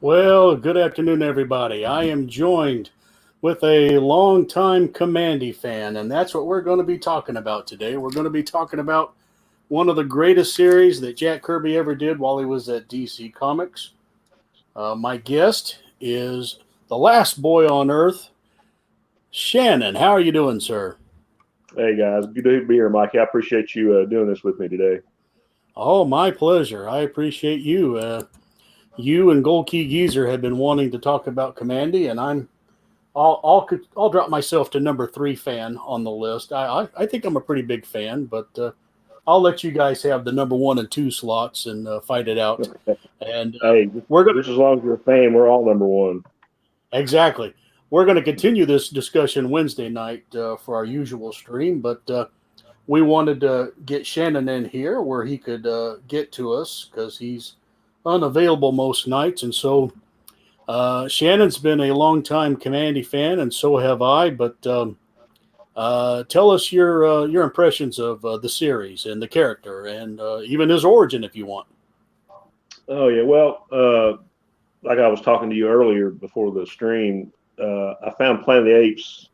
Well, good afternoon, everybody. I am joined with a longtime Kamandi fan, and that's what we're going to be talking about today. We're going to be talking about one of the greatest series that Jack Kirby ever did while he was at DC Comics. My guest is the last boy on Earth, Shannon. How are you doing, sir? Hey guys, good to be here, Mike. I appreciate you doing this with me today. Oh, my pleasure. I appreciate you. You and Gold Key Geezer have been wanting to talk about Kamandi, and I'll drop myself to number three fan on the list. I think I'm a pretty big fan, but I'll let you guys have the number one and two slots and fight it out. And Hey, we're gonna just as long as you're a fan, we're all number one. exactly we're gonna continue this discussion Wednesday night for our usual stream, but we wanted to get Shannon in here where he could get to us because he's unavailable most nights, and so Shannon's been a longtime Kamandi fan, and so have I. But tell us your impressions of the series and the character, and even his origin, if you want. Oh yeah, well, like I was talking to you earlier before the stream, I found Planet of the Apes,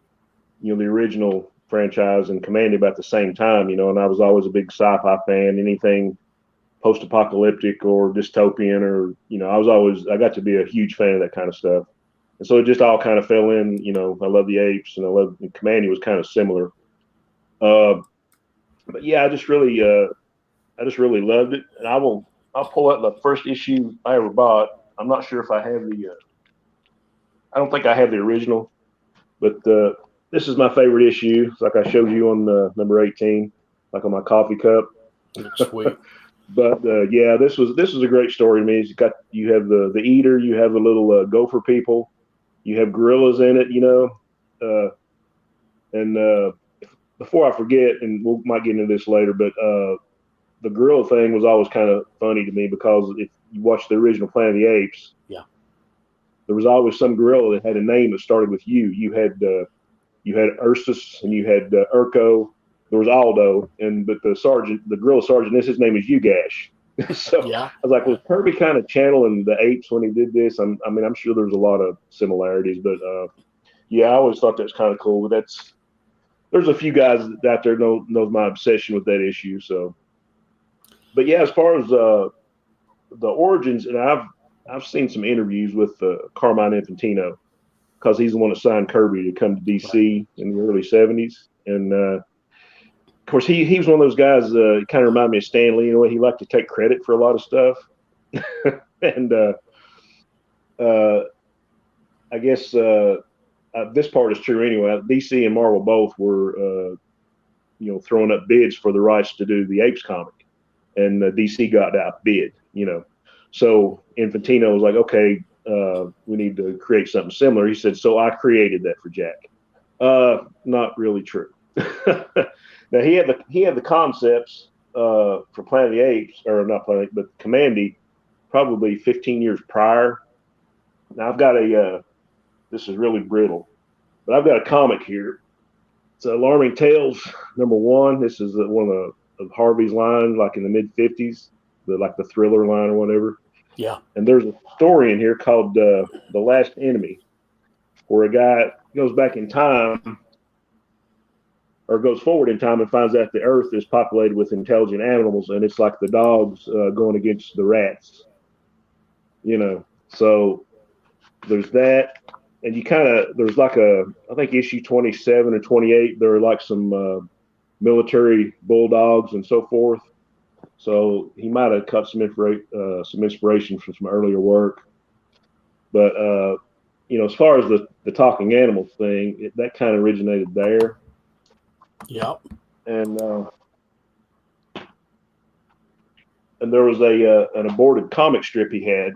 the original franchise, and Kamandi about the same time, and I was always a big sci-fi fan. Anything post-apocalyptic or dystopian, or I got to be a huge fan of that kind of stuff. And so it just all kind of fell in. I love the apes, and Kamandi was kind of similar. But yeah, I just really loved it, and I'll pull out the first issue I ever bought. I'm not sure if I have I don't think I have the original, but this is my favorite issue. It's like I showed you on number 18, like on my coffee cup. Sweet. But yeah, this was a great story to me. You have the eater, you have the little gopher people, you have gorillas in it, and before I forget, and we might get into this later, but the gorilla thing was always kind of funny to me because if you watch the original Planet of the Apes, Yeah, there was always some gorilla that had a name that started with U. You had Ursus, and you had Urko. There was Aldo, but the gorilla sergeant, his name is Ugash. So yeah. I was like, was Kirby kind of channeling the apes when he did this? I'm sure there's a lot of similarities, but yeah, I always thought that was kind of cool. But there's a few guys out there knows my obsession with that issue. So, but yeah, as far as the origins, and I've seen some interviews with Carmine Infantino because he's the one that signed Kirby to come to DC in the early '70s, and of course he was one of those guys. Kind of reminded me of Stan Lee. He liked to take credit for a lot of stuff, and I guess this part is true anyway. DC and Marvel both were throwing up bids for the rights to do the Apes comic, and DC got outbid. So Infantino was like, okay, we need to create something similar. He said, so I created that for Jack. Not really true. Now he had the concepts for Planet of the Apes, or not Planet, but Kamandi, probably 15 years prior. Now I've got this is really brittle, but I've got a comic here. It's Alarming Tales #1. This is one of Harvey's line, like in the mid '50s, the Thriller line or whatever. Yeah. And there's a story in here called The Last Enemy, where a guy goes back in time or goes forward in time and finds out the earth is populated with intelligent animals, and it's like the dogs going against the rats. So there's that. And there's like I think issue 27 or 28, there are like some military bulldogs and so forth. So he might have cut some inspiration from some earlier work. But, as far as the talking animals thing, that kind of originated there. Yeah. And there was an aborted comic strip he had.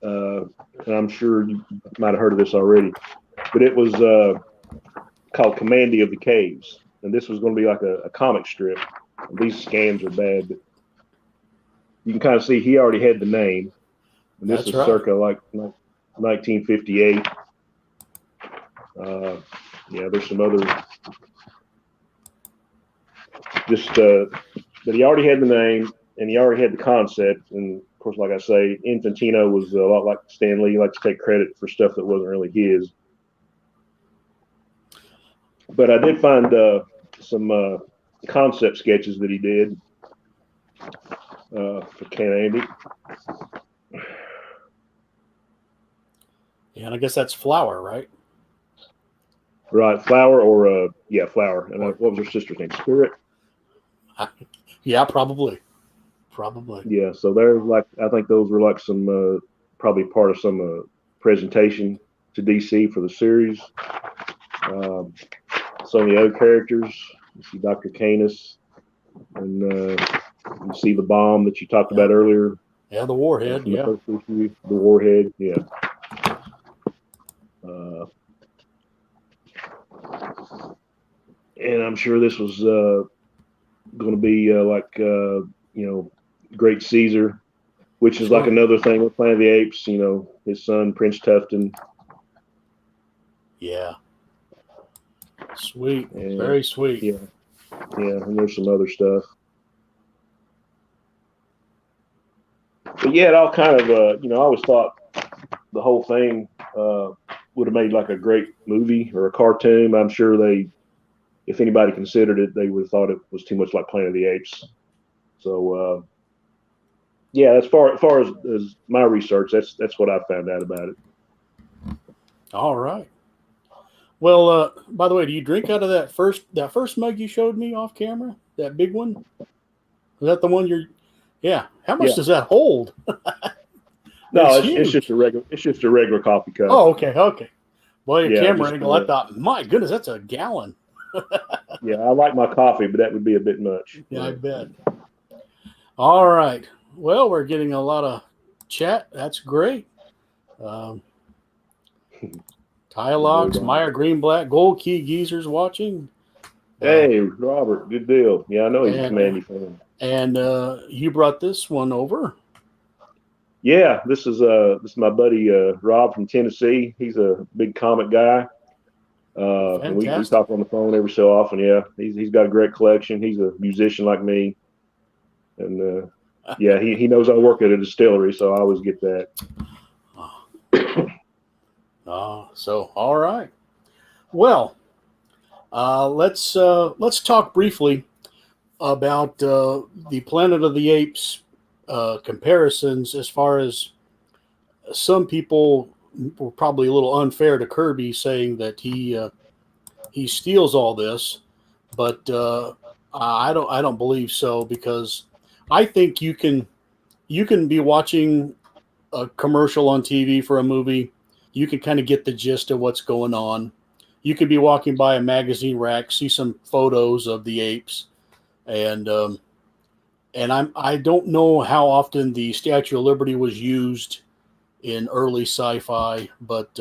And I'm sure you might have heard of this already, but it was called Kamandi of the Caves. And this was going to be like a comic strip. These scans are bad, but you can kind of see he already had the name. And this is circa like 1958. Yeah, there's some other, but he already had the name. and he already had the concept. And of course, like I say, Infantino was a lot like Stan Lee. He likes to take credit for stuff that wasn't really his. But I did find some concept sketches that he did for Kamandi. Yeah, and I guess that's Flower, right? Right, Flower or Flower. And what was her sister's name? Spirit. Yeah, probably. Yeah, so there's I think those were like some probably part of some presentation to DC for the series. Some of the other characters, you see Dr. Canis, and you see the bomb that you talked about earlier. Yeah, the Warhead. From the first issue, the Warhead. Yeah. And I'm sure this was going to be Great Caesar, which is like another thing with Planet of the Apes. His son Prince Tufton. Yeah. Sweet. Very sweet. Yeah. And there's some other stuff. But yeah, it all kind of I always thought the whole thing would have made like a great movie or a cartoon. I'm sure if anybody considered it, they would have thought it was too much like Planet of the Apes. So, as far as my research, that's what I found out about it. All right. Well, by the way, do you drink out of that first mug you showed me off camera? That big one? Is that the one you're? Yeah. How much does that hold? No, it's just a regular coffee cup. Oh, okay. Boy, your camera angle. I thought, my goodness, that's a gallon. Yeah, I like my coffee, but that would be a bit much. Yeah, I bet. All right. Well, we're getting a lot of chat. That's great. Ty Locks, Meyer Greenblatt, Gold Key Geezer's watching. Hey, Robert, good deal. Yeah, I know he's a Kamandi fan. And you brought this one over. Yeah, this is my buddy Rob from Tennessee. He's a big comic guy. And we talk on the phone every so often. Yeah, he's got a great collection. He's a musician like me, and he knows I work at a distillery, so I always get that. So all right. Well, let's talk briefly about the Planet of the Apes comparisons. As far as some people were probably a little unfair to Kirby, saying that he steals all this, but I don't believe so, because I think you can be watching a commercial on TV for a movie. You can kind of get the gist of what's going on. You could be walking by a magazine rack, see some photos of the apes, and I don't know how often the Statue of Liberty was used in early sci-fi, but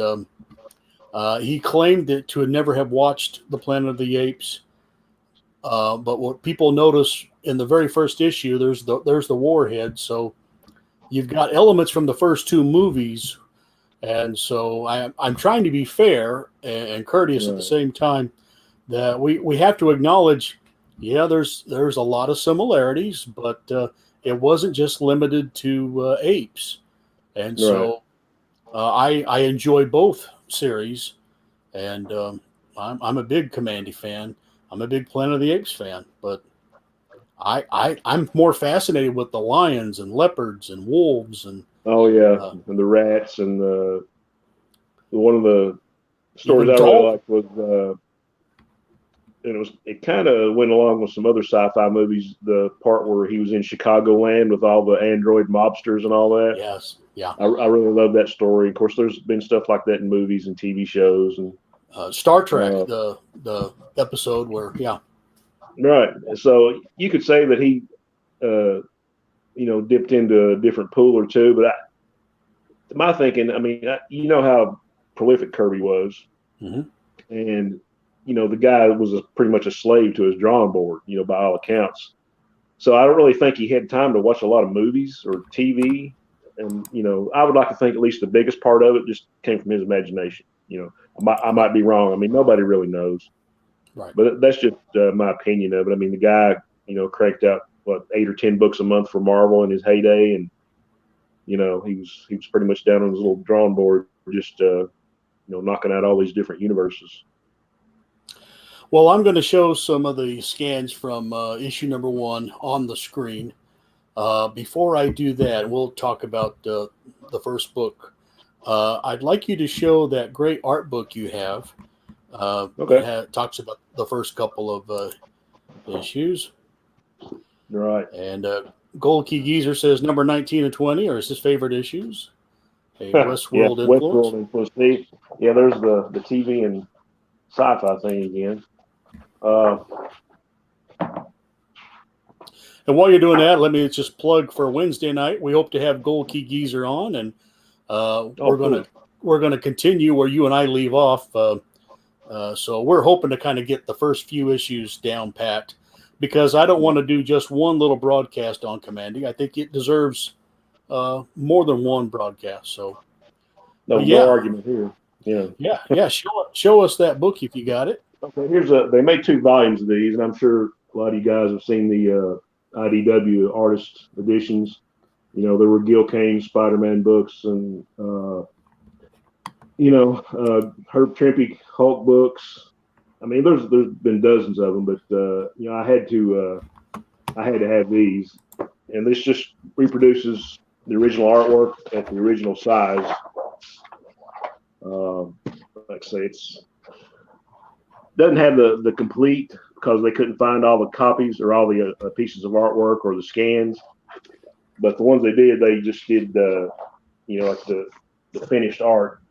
he claimed to never have watched the Planet of the Apes. But what people notice in the very first issue, there's the Warhead. So you've got elements from the first two movies. And so I'm trying to be fair and courteous at the same time, that we have to acknowledge, there's a lot of similarities, but it wasn't just limited to apes. And so I enjoy both series, and I'm a big Kamandi fan. I'm a big Planet of the Apes fan, but I'm more fascinated with the lions and leopards and wolves and and the rats, and one of the stories I really liked was and it kind of went along with some other sci-fi movies, the part where he was in Chicagoland with all the android mobsters and all that. Yes, yeah. I really love that story. Of course, there's been stuff like that in movies and TV shows, and Star Trek, the episode where right. So you could say that he dipped into a different pool or two, but my thinking, you know how prolific Kirby was, and the guy was pretty much a slave to his drawing board, by all accounts. So I don't really think he had time to watch a lot of movies or TV, and I would like to think at least the biggest part of it just came from his imagination. I might be wrong. Nobody really knows, right? But that's just my opinion of it. The guy, cranked out what 8 or 10 books a month for Marvel in his heyday, and he was pretty much down on his little drawing board, just knocking out all these different universes. Well, I'm going to show some of the scans from issue number 1 on the screen. Before I do that, we'll talk about the first book. I'd like you to show that great art book you have. Okay. It talks about the first couple of issues. Right. And Gold Key Geezer says number 19 and 20 are his favorite issues. A Westworld influence. Westworld influence. See, yeah, there's the TV and sci-fi thing again. And while you're doing that, let me just plug for Wednesday night. We hope to have Gold Key Geezer on, and we're gonna continue where you and I leave off. So we're hoping to kind of get the first few issues down pat, because I don't want to do just one little broadcast on Kamandi. I think it deserves more than one broadcast. So no argument here. Yeah. Show us that book if you got it. Okay, they made 2 volumes of these, and I'm sure a lot of you guys have seen the IDW artist editions. There were Gil Kane Spider-Man books, and Herb Trimpe Hulk books. I mean, there's been dozens of them, but I had to have these, and this just reproduces the original artwork at the original size. Like I say, it's doesn't have the complete, because they couldn't find all the copies or all the pieces of artwork or the scans. But the ones they did, they just did like the finished art.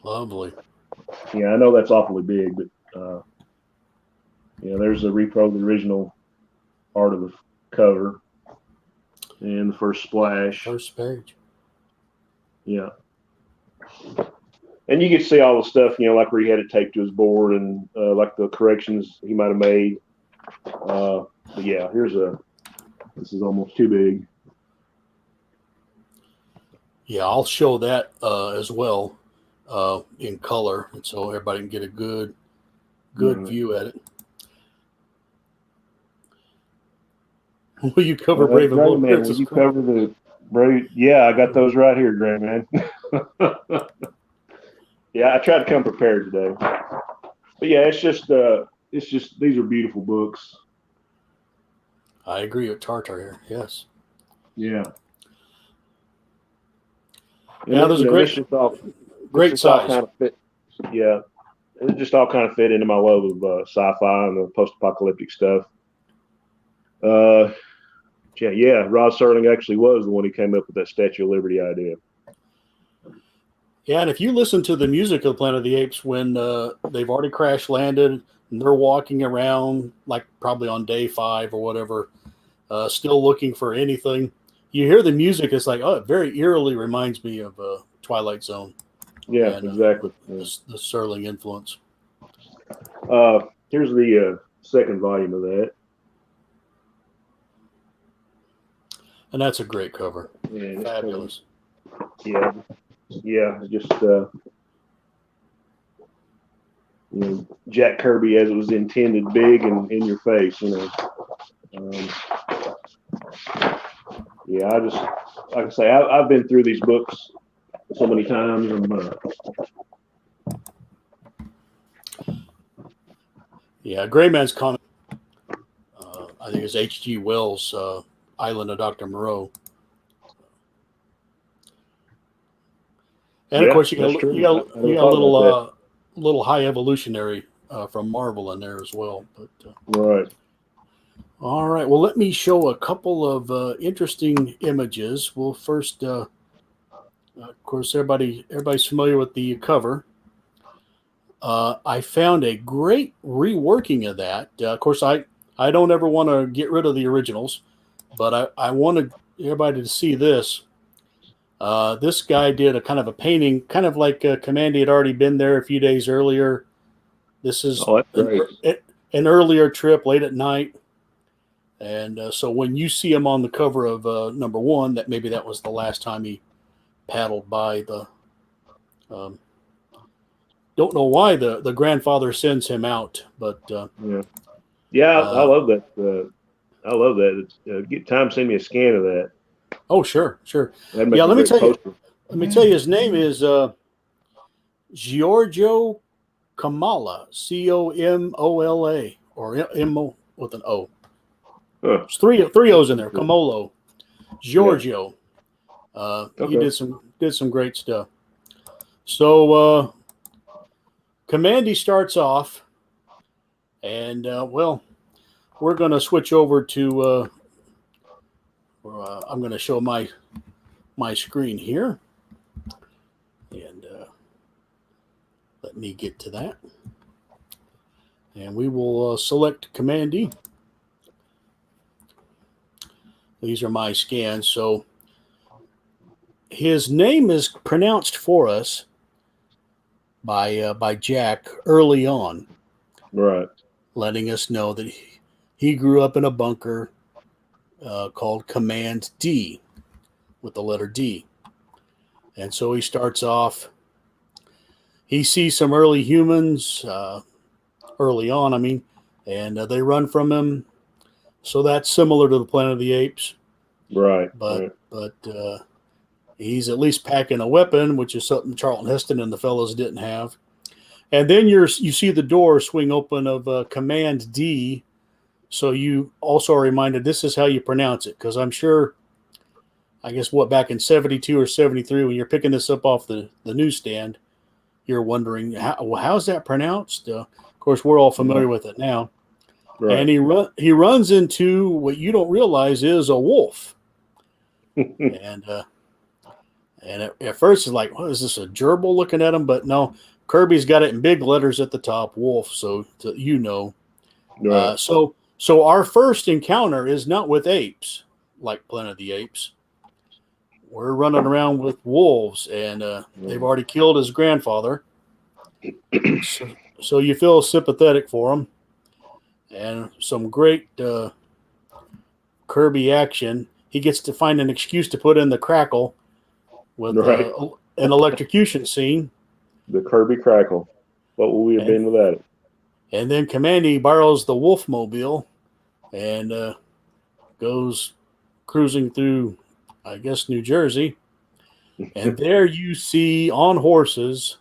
Lovely. Yeah, I know that's awfully big, but there's the repro of the original art of the cover and the first splash. First page. Yeah. And you get to see all the stuff, like where he had it taped to his board, and like the corrections he might have made. But yeah, this is almost too big. Yeah, I'll show that as well in color, and so everybody can get a good view at it. Will you cover Brave and Bold Man, will you cover the Brave? Yeah, I got those right here, Gray Man. Yeah, I tried to come prepared today. But yeah, it's just these are beautiful books. I agree with Tartar here. Yes. Yeah. Yeah, there's a great size. Kind of fit. Yeah, it just all kind of fit into my love of sci-fi and the post-apocalyptic stuff. Rod Serling actually was the one who came up with that Statue of Liberty idea. Yeah, and if you listen to the music of Planet of the Apes when they've already crash landed and they're walking around, like probably on day 5 or whatever, still looking for anything, you hear the music. It's like, it very eerily reminds me of Twilight Zone. Yeah, and, exactly. The Serling influence. Here's the second volume of that. And that's a great cover. Yeah, fabulous. Yeah, just Jack Kirby as it was intended, big and in your face. I just, like I say, I've been through these books so many times. Gray Man's comic. I think it's H.G. Wells' Island of Dr. Moreau. And of course, you got a little High Evolutionary from Marvel in there as well. But right. All right. Well, let me show a couple of interesting images. Well, first, of course, everybody's familiar with the cover. I found a great reworking of that. Of course, I don't ever want to get rid of the originals, but I wanted everybody to see this. This guy did a kind of a painting, kind of like Kamandi had already been there a few days earlier. This is an earlier trip late at night. And so when you see him on the cover of number 1, that was the last time he paddled by the don't know why the grandfather sends him out, but I love that I love that. Get time, send me a scan of that. Oh, sure, sure. That'd make Yeah, a great poster. let me tell you, his name is Giorgio Kamala, Comola, or M-O with an O. Huh. There's three That's O's in pretty there. cool. Camolo, Yeah. Giorgio. He Okay. did some great stuff. So Kamandi starts off, and well, we're going to switch over to. I'm going to show my screen here, and let me get to that, and we will select Kamandi. These are my scans. So his name is pronounced for us by Jack early on, Right. letting us know that he grew up in a bunker called Command D, with the letter D. And so he starts off. He sees some early humans early on, I mean, and they run from him. So that's similar to the Planet of the Apes, Right. but Right. he's at least packing a weapon, which is something Charlton Heston and the fellows didn't have. And then you see the door swing open of Command D. So you also are reminded this is how you pronounce it, because I'm sure, I guess, back in 72 or 73, when you're picking this up off the newsstand, you're wondering, how's that pronounced? Of course, we're all familiar with it now. Right. And he runs into what you don't realize is a wolf. and at first it's like, what is this, a gerbil looking at him? But no, Kirby's got it in big letters at the top, wolf. So Right. So our first encounter is not with apes like Planet of the Apes. We're running around with wolves, and they've already killed his grandfather. So you feel sympathetic for him, and some great Kirby action. He gets to find an excuse to put in the crackle with Right. an electrocution scene. The Kirby Crackle. What would we have been without it? And then Kamandi borrows the Wolfmobile and goes cruising through, I guess, New Jersey. And there you see, on horses,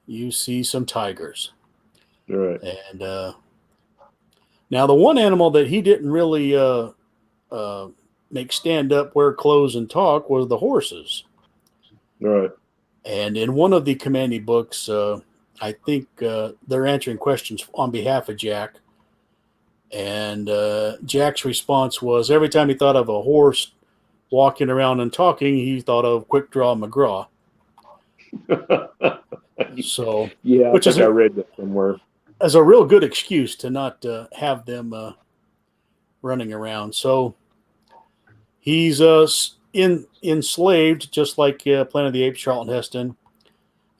you see some tigers. Right. And now the one animal that he didn't really make stand up, wear clothes, and talk was the horses. Right. And in one of the Kamandi books, I think they're answering questions on behalf of Jack. And Jack's response was every time he thought of a horse walking around and talking, he thought of Quick Draw McGraw. So, yeah, which I read that somewhere. As a real good excuse to not have them running around. So he's enslaved, just like Planet of the Apes, Charlton Heston.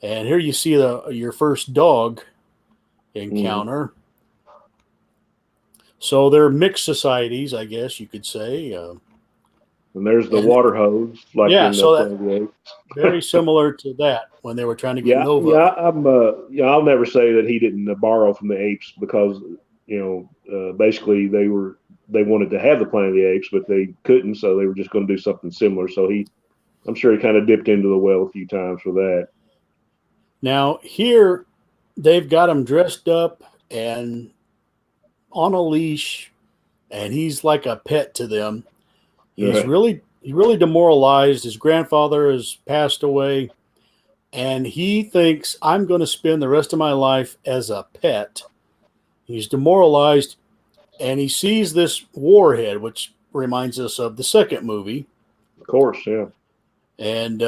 And here you see your first dog encounter. Mm-hmm. So they're mixed societies, I guess you could say. And there's the water hose, like in so Planet of the Apes. Very similar to that when they were trying to get Nova. Yeah, I'll never say that he didn't borrow from the apes, because basically they wanted to have the Planet of the Apes, but they couldn't, so they were just going to do something similar. So I'm sure he kind of dipped into the well a few times for that. Now here, they've got him dressed up and on a leash, and he's like a pet to them. He's really demoralized. His grandfather has passed away, and he thinks, I'm going to spend the rest of my life as a pet. He's demoralized, and he sees this warhead, which reminds us of the second movie. Of course, yeah. And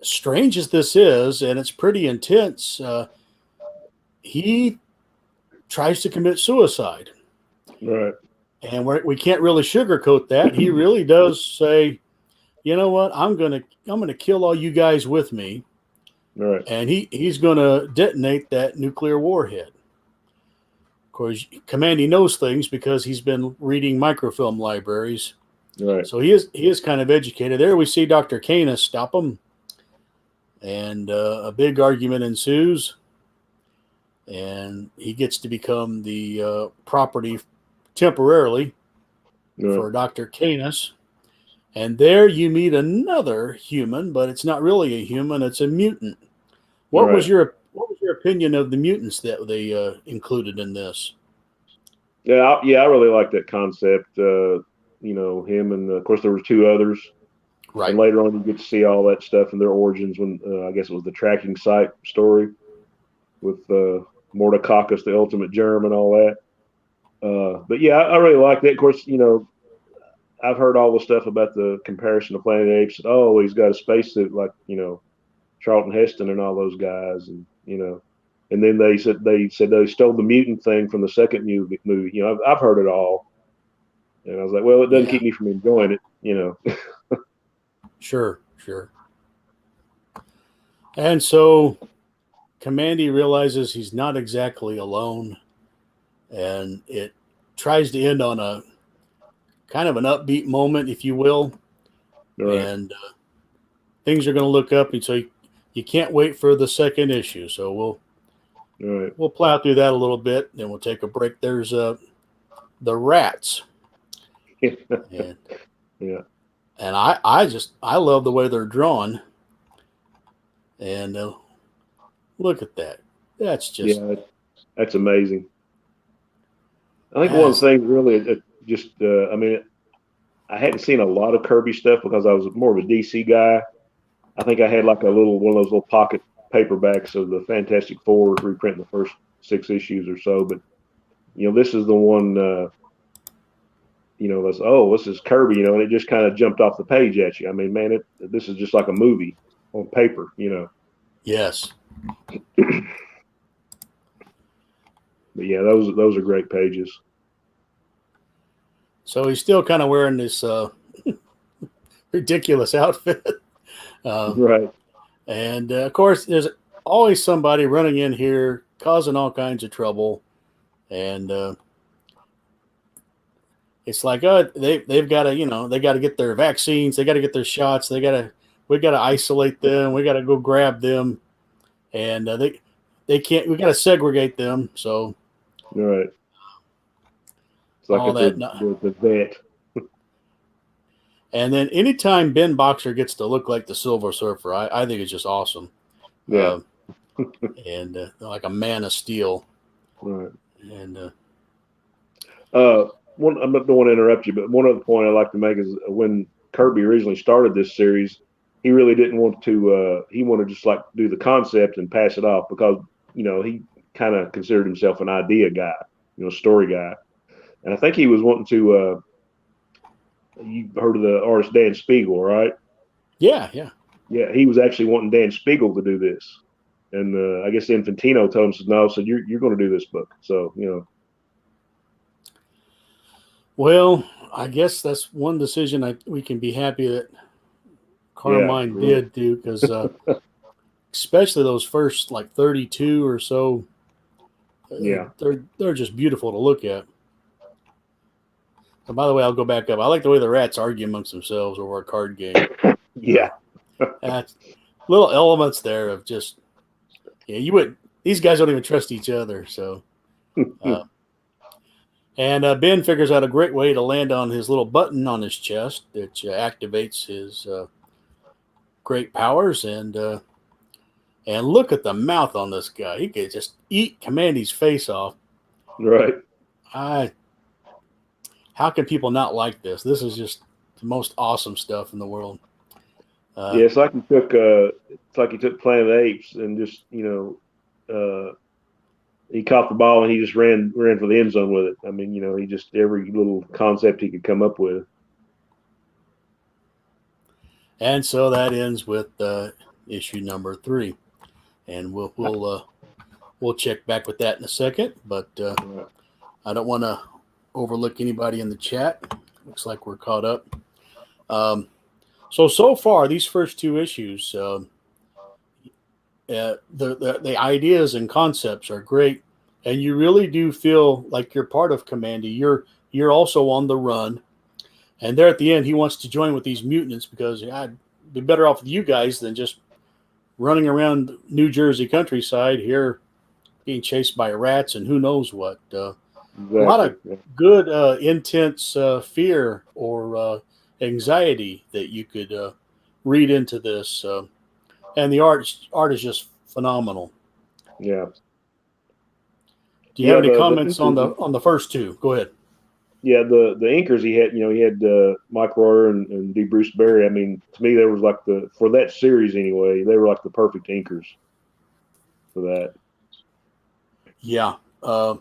strange as this is, and it's pretty intense, he tries to commit suicide. Right. And we can't really sugarcoat that. He really does say, you know what, I'm gonna kill all you guys with me. Right. And he's gonna detonate that nuclear warhead. Of course, Kamandi knows things because he's been reading microfilm libraries. Right. So he is kind of educated. There we see Dr. Canis stop him, and a big argument ensues. And he gets to become the property temporarily Right. for Dr. Canis. And there you meet another human, but it's not really a human, it's a mutant. What was Right. what was your opinion of the mutants that they included in this? Yeah, I really like that concept. Him and of course there were two others, and Right. later on you get to see all that stuff and their origins when I guess it was the tracking site story with Mordecacus, the ultimate germ, and all that. But yeah, I really like that. Of course, I've heard all the stuff about the comparison to Planet of the Apes. Oh, he's got a spacesuit like Charlton Heston and all those guys, and then they said they stole the mutant thing from the second movie. I've heard it all, and I was like, well, it doesn't Yeah. keep me from enjoying it. Sure. Sure. And so Kamandi realizes he's not exactly alone, and it tries to end on a kind of an upbeat moment, if you will. Right, And things are going to look up, and so you can't wait for the second issue. So right, we'll plow through that a little bit, then we'll take a break. There's the rats, and yeah, I love the way they're drawn, and look at that. That's just yeah. That's amazing. I think one of that's the things really, I mean, I hadn't seen a lot of Kirby stuff because I was more of a DC guy. I think I had like one of those little pocket paperbacks of the Fantastic Four reprint in the first 6 issues or so. But this is the one. This is Kirby. And it just kind of jumped off the page at you. I mean, man, this is just like a movie on paper. yes. But yeah, those are great pages. So he's still kind of wearing this ridiculous outfit. Right. And of course, there's always somebody running in here causing all kinds of trouble. And it's like, they've got to, they got to get their vaccines, they got to get their shots, we got to isolate them, we got to go grab them, and they can't. We got to segregate them. So Right. It's like all it's that. the vet. And then anytime Ben Boxer gets to look like the Silver Surfer, I think it's just awesome. Yeah. And like a man of steel. Right. And I'm not don't want to interrupt you, but one other point I'd like to make is when Kirby originally started this series, he really didn't want to. He wanted to just like do the concept and pass it off because he kind of considered himself an idea guy, story guy, and I think he was wanting to. You heard of the artist Dan Spiegel, right? yeah. Yeah, he was actually wanting Dan Spiegel to do this, and I guess Infantino told him, said, "No, so you're going to do this book." So Well, I guess that's one decision we can be happy that Carmine did do, because especially those first like 32 or so, yeah, they're just beautiful to look at. And by the way, I'll go back up. I like the way the rats argue amongst themselves over a card game. yeah, That's little elements there of just these guys don't even trust each other. So, and Ben figures out a great way to land on his little button on his chest, which activates his great powers. And look at the mouth on this guy. He could just eat Kamandi's face off. right. How can people not like this? This is just the most awesome stuff in the world. Yeah, it's like he took Planet of the Apes and just he caught the ball and he just ran for the end zone with it. I mean, he just every little concept he could come up with. And so that ends with issue number 3, and we'll check back with that in a second. But I don't want to overlook anybody in the chat. Looks like we're caught up. So far, these first 2 issues, the ideas and concepts are great, and you really do feel like you're part of Kamandi. You're also on the run, and there at the end, he wants to join with these mutants because I'd be better off with you guys than just running around New Jersey countryside here, being chased by rats and who knows what. A lot Exactly. of Yeah. good, intense fear or anxiety that you could read into this, and the art is just phenomenal. Yeah. Do you have Yeah. any The comments inkers, on the first two? Go ahead. yeah, the inkers he had Mike Royer and D. Bruce Berry. I mean, to me, there was like for that series anyway, they were like the perfect inkers for that. Yeah, and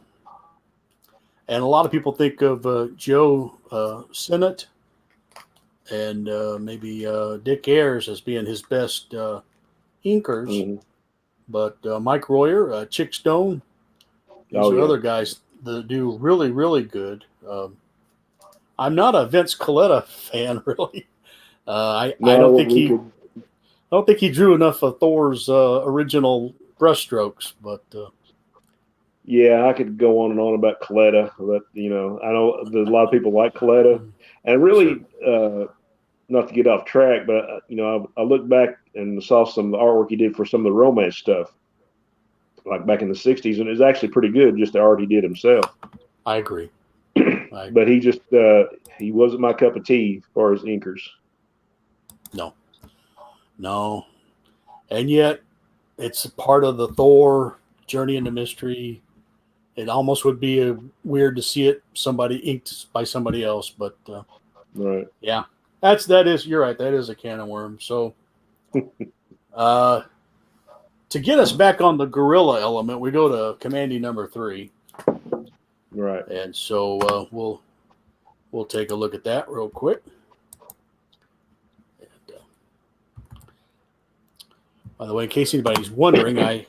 a lot of people think of Joe Sinnott and maybe Dick Ayers as being his best inkers, Hmm. but Mike Royer, Chick Stone, these Oh are yeah. other guys that do really, really good. I'm not a Vince Coletta fan, really. I No, don't think we he could. I don't think he drew enough of Thor's original brushstrokes, but Yeah, I could go on and on about Coletta, but I know there's a lot of people like Coletta, and sure. really, not to get off track, but I looked back and saw some of the artwork he did for some of the romance stuff, like back in the '60s, and it was actually pretty good, just the art he did himself. I agree. I But agree. he wasn't my cup of tea as far as inkers. No, no, and yet it's part of the Thor journey into mystery. It almost would be weird to see it somebody inked by somebody else, but Right. yeah, that is you're right. That is a can of worms. So uh, to get us back on the gorilla element, we go to Kamandi number 3, Right. and so we'll take a look at that real quick. And, by the way, in case anybody's wondering, I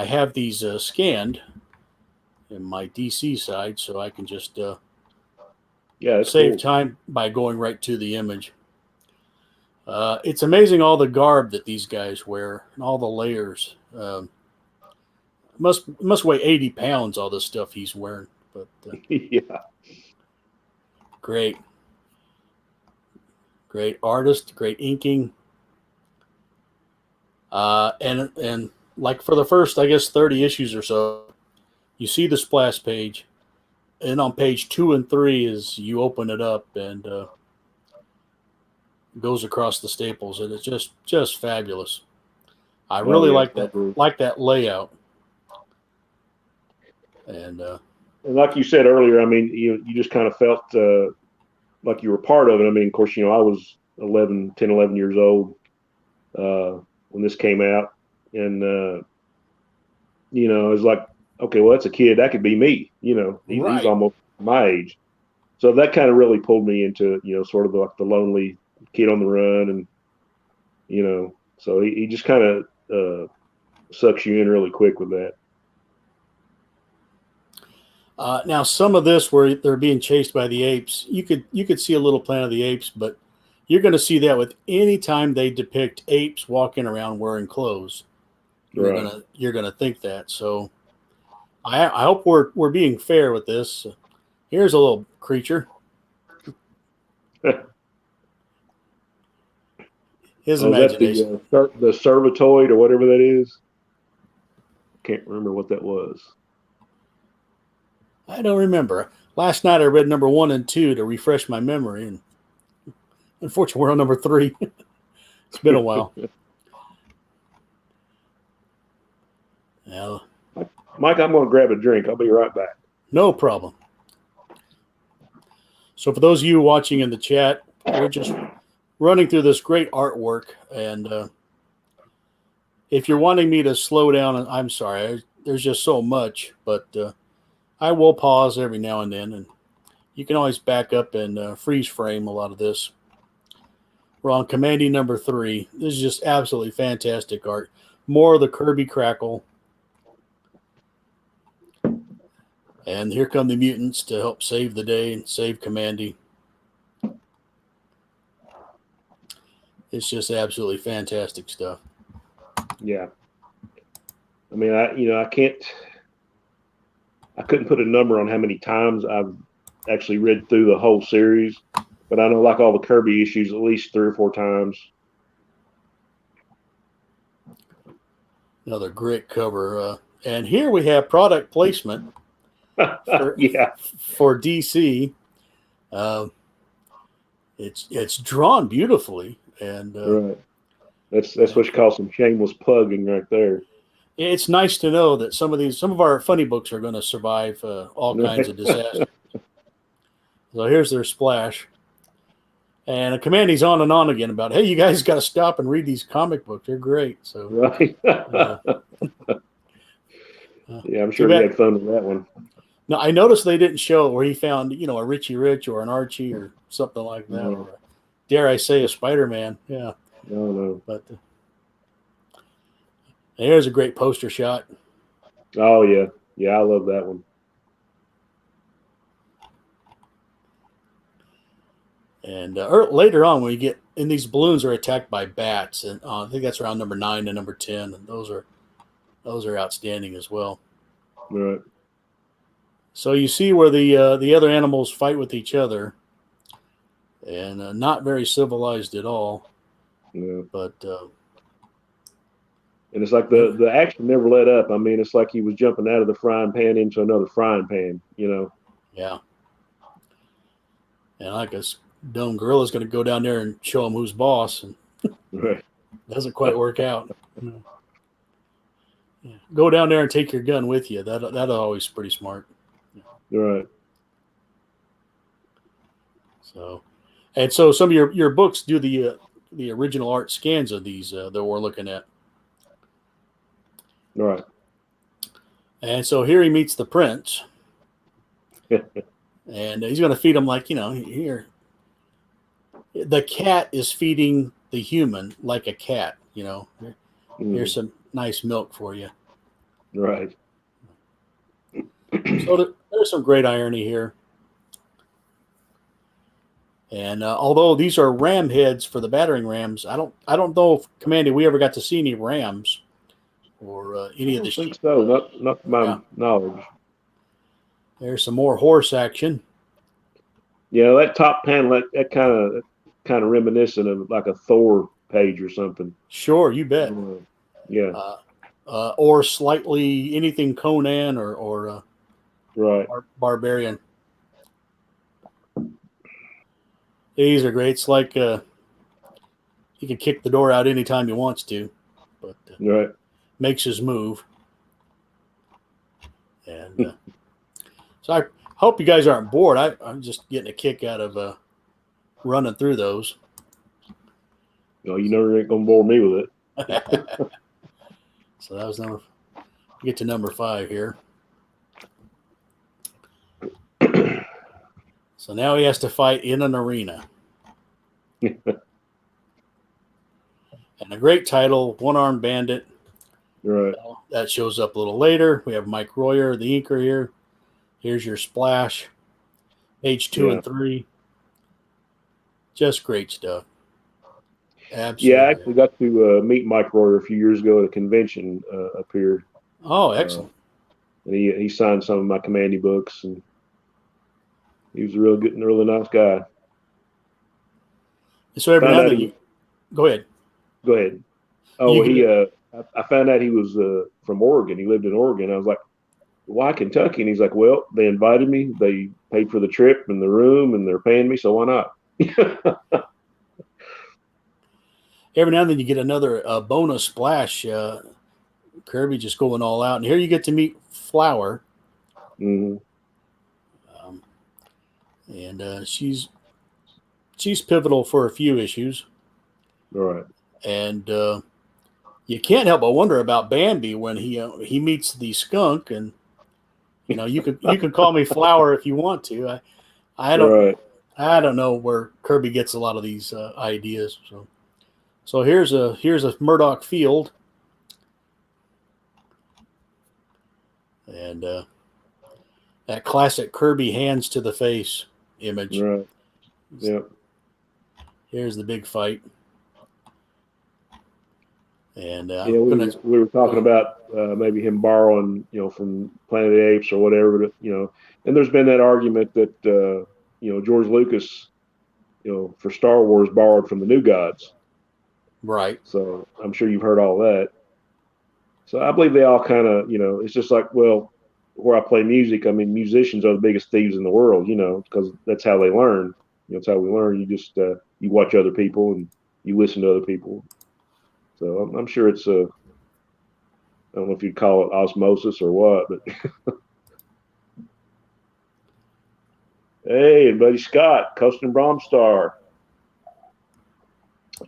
have these scanned in my DC side, so I can just Yeah, that's save cool. time by going right to the image. It's amazing all the garb that these guys wear and all the layers. Must weigh 80 pounds. All this stuff he's wearing, but Yeah. great, great artist, great inking, and like for the first, I guess 30 issues or so, you see the splash page, and on page 2 and 3 is you open it up and goes across the staples, and it's just fabulous. I Oh really yeah. I agree. like that layout, and And like you said earlier, I mean, you just kind of felt like you were part of it. I mean, of course, I was 11 years old when this came out, and it was like, okay, well, that's a kid. That could be me. He's right. almost my age. So that kind of really pulled me into sort of like the lonely kid on the run, and so he just kind of sucks you in really quick with that. Now, some of this where they're being chased by the apes, you could see a little Planet of the Apes, but you're going to see that with any time they depict apes walking around wearing clothes. Right. You're gonna think that. So I hope we're being fair with this. Here's a little creature. His Oh, is that imagination. the servitoid or whatever that is? Can't remember what that was. I don't remember. Last night I read number 1 and 2 to refresh my memory, and unfortunately we're on number 3. It's been a while. Now, Mike, I'm going to grab a drink. I'll be right back. no problem. So for those of you watching in the chat, we're just running through this great artwork, and if you're wanting me to slow down, I'm sorry. There's just so much, but I will pause every now and then, and you can always back up and freeze frame a lot of this. We're on Kamandi number 3. This is just absolutely fantastic art. More of the Kirby crackle. And here come the mutants to help save the day and save Kamandi. It's just absolutely fantastic stuff. Yeah. I mean, I couldn't put a number on how many times I've actually read through the whole series, but I know like all the Kirby issues at least 3 or 4 times. Another great cover. And here we have product placement. Yeah. For DC, it's drawn beautifully, and Right. That's what you call some shameless plugging right there. it's nice to know that some of our funny books are going to survive all kinds Right. of disasters. So here's their splash. And Kamandi's on and on again about, hey, you guys got to stop and read these comic books. They're great. So, Right. uh, Yeah, I'm too sure he bad. had fun with that one. Now, I noticed they didn't show where he found, a Richie Rich or an Archie or something like that, No, or dare I say, a Spider-Man. Yeah, no. but here's a great poster shot. Oh yeah, yeah, I love that one. And later on, when you get in, these balloons are attacked by bats, and I think that's around number 9 to number 10, and those are outstanding as well. Right. So you see where the other animals fight with each other, and not very civilized at all. Yeah. But And it's like the action never let up. I mean, it's like he was jumping out of the frying pan into another frying pan. yeah, and like a dumb gorilla's going to go down there and show him who's boss, and Right. doesn't quite work out. Yeah. Go down there and take your gun with you. That's always pretty smart. Right. So, and so some of your books do the original art scans of these that we're looking at. Right. And so here he meets the prince, and he's going to feed him like, here. The cat is feeding the human like a cat. Here's some nice milk for you. Right. So there's some great irony here. And although these are ram heads for the battering rams, I don't know if Kamandi we ever got to see any rams or any of the. I think so. Not to my knowledge. There's some more horse action. Yeah, that top panel that kind of reminiscent of like a Thor page or something. Sure, you bet. Yeah. Or slightly anything Conan or right. Barbarian. These are great. It's like he can kick the door out anytime he wants to, but right. makes his move. And so I hope you guys aren't bored. I'm just getting a kick out of running through those. No, you never ain't gonna bore me with it. So that was get to number 5 here. So now he has to fight in an arena. And a great title, One-Armed Bandit. Right. That shows up a little later. We have Mike Royer, the inker here. Here's your splash. Page 2 and 3. Just great stuff. Absolutely. Yeah, I actually got to meet Mike Royer a few years ago at a convention up here. Oh, excellent. And he signed some of my Kamandi books, and he was a really nice guy. So every now and then go ahead. Go ahead. Oh, I found out he was from Oregon. He lived in Oregon. I was like, why Kentucky? And he's like, well, they invited me. They paid for the trip and the room, and they're paying me, so why not? Every now and then you get another bonus splash. Kirby just going all out. And here you get to meet Flower. Mm-hmm. And she's pivotal for a few issues. All right. And you can't help but wonder about Bambi when he meets the skunk, and you can call me Flower if you want to. I don't know where Kirby gets a lot of these ideas. So here's a Murdoch field, and that classic Kirby hands to the face image. Right. Yep. Here's the big fight. And we were talking about maybe him borrowing, from Planet of the Apes or whatever, and there's been that argument that George Lucas, for Star Wars borrowed from the New Gods. Right. So I'm sure you've heard all that. So I believe they all kind of, it's just like, well, where I play music, I mean, musicians are the biggest thieves in the world, because that's how they learn. It's how we learn. You just you watch other people and you listen to other people. So I'm sure it's I don't know if you'd call it osmosis or what, but hey, buddy Scott, Custom Bromstar,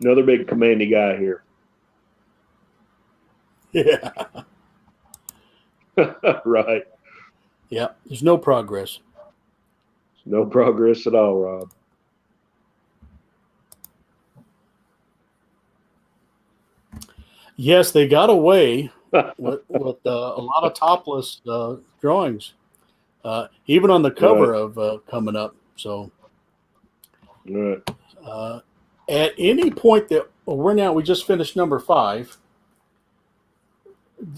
another big Kamandi guy here. Yeah. Right. Yeah. There's no progress. No progress at all, Rob. Yes, they got away with a lot of topless drawings, even on the cover of Coming Up. So, Right. At any point that we just finished number 5.